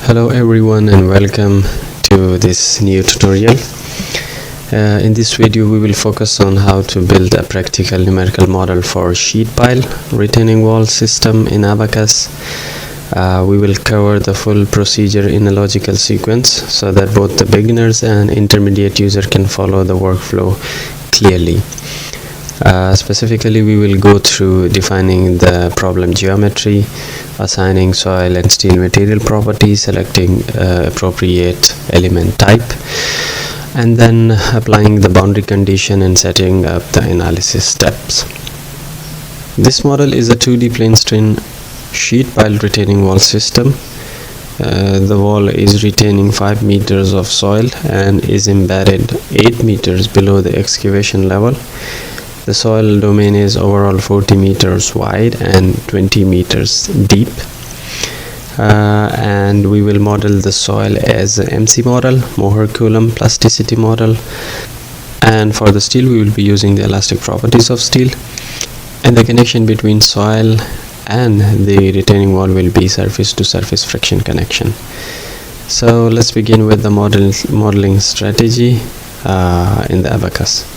Hello everyone and welcome to this new tutorial. In this video we will focus on how to build a practical numerical model for sheet pile retaining wall system in Abaqus. We will cover the full procedure in a logical sequence so that both the beginners and intermediate user can follow the workflow clearly. Specifically, we will go through defining the problem geometry, assigning soil and steel material properties, selecting appropriate element type, and then applying the boundary condition and setting up the analysis steps. This model is a 2D plane strain sheet pile retaining wall system. The wall is retaining 5 meters of soil and is embedded 8 meters below the excavation level. The soil domain is overall 40 meters wide and 20 meters deep. And we will model the soil as an MC model, Mohr-Coulomb plasticity model. And for the steel, we will be using the elastic properties of steel. And the connection between soil and the retaining wall will be surface to surface friction connection. So let's begin with the modeling strategy in the Abaqus.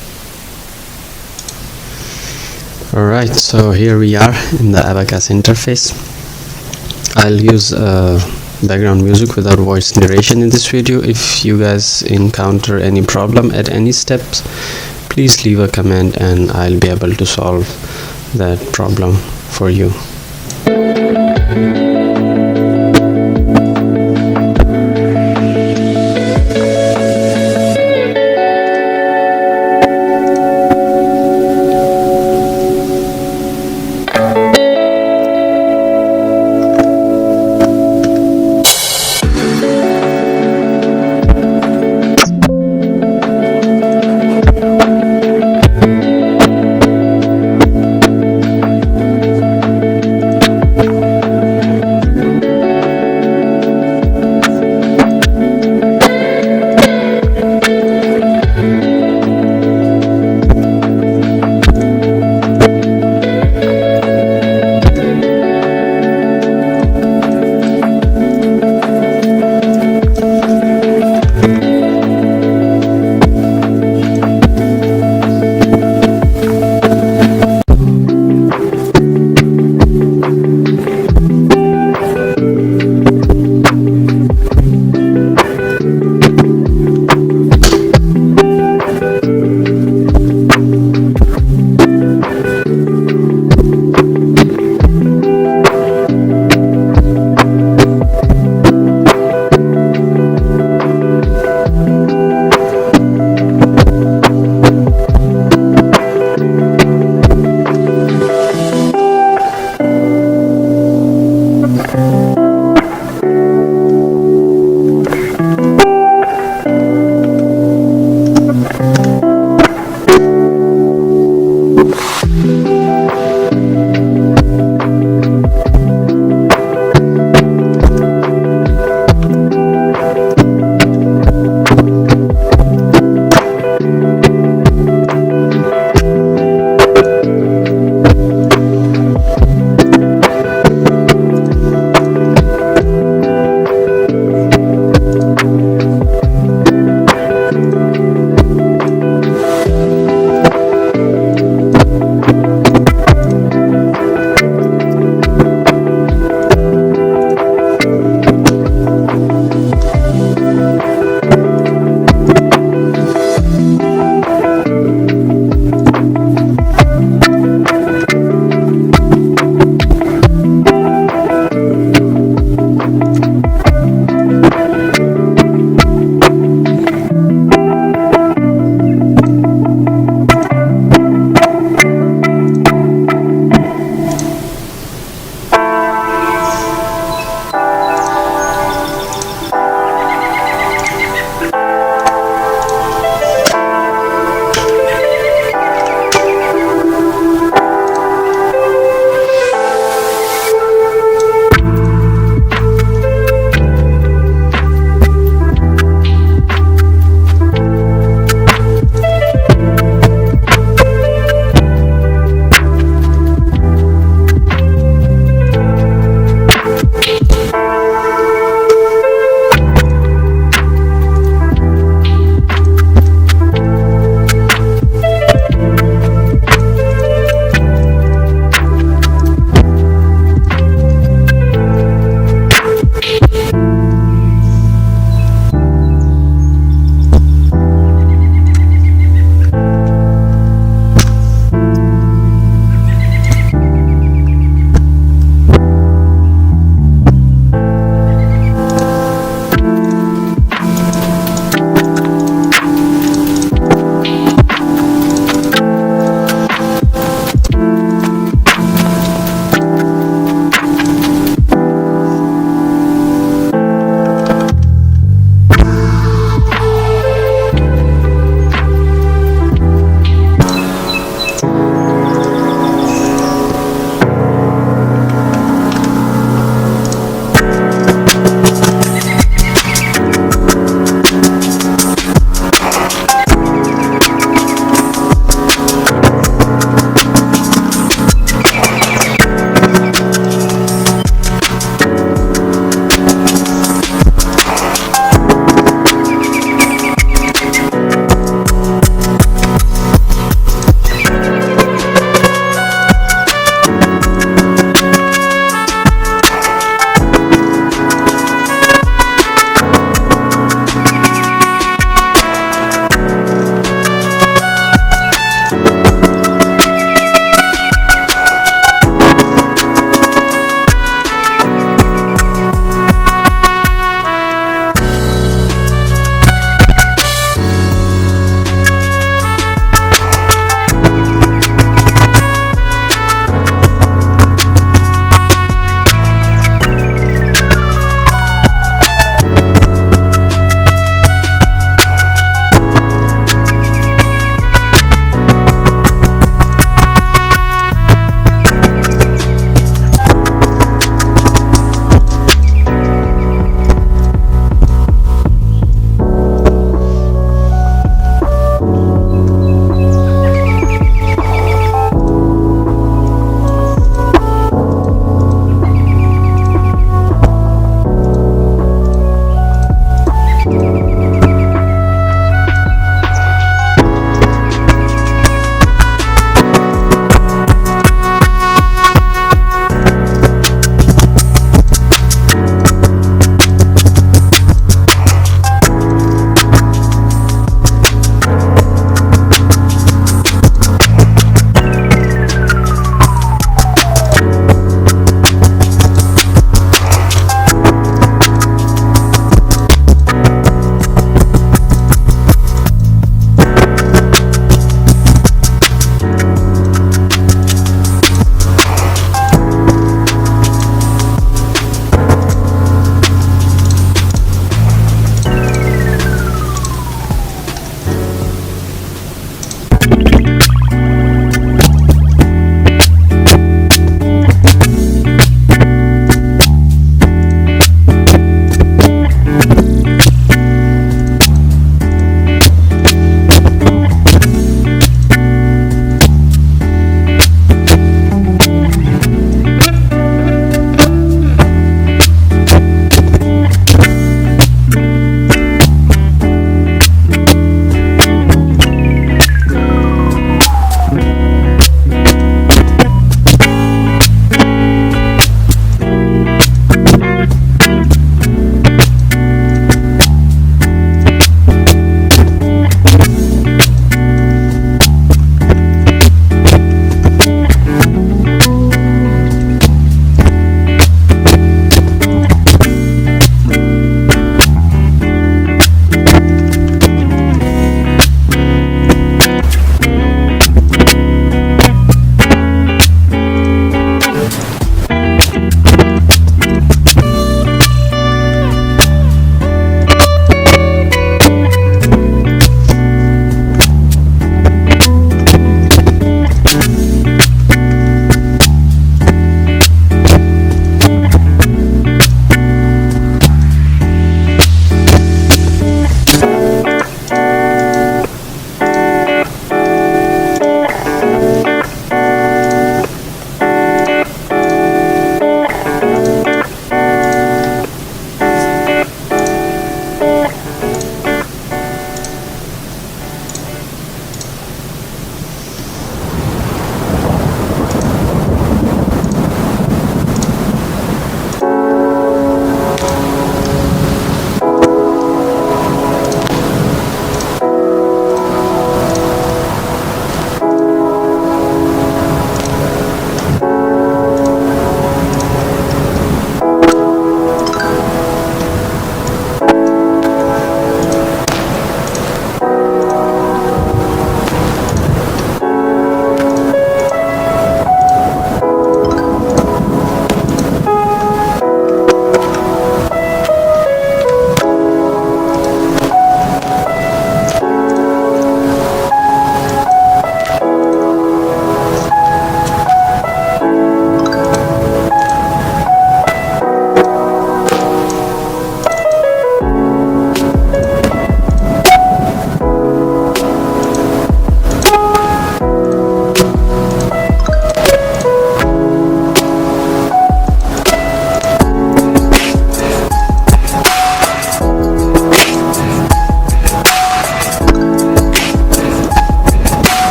Alright, so here we are in the Abaqus interface. I'll use background music without voice narration in this video. If you guys encounter any problem at any steps, please leave a comment and I'll be able to solve that problem for you.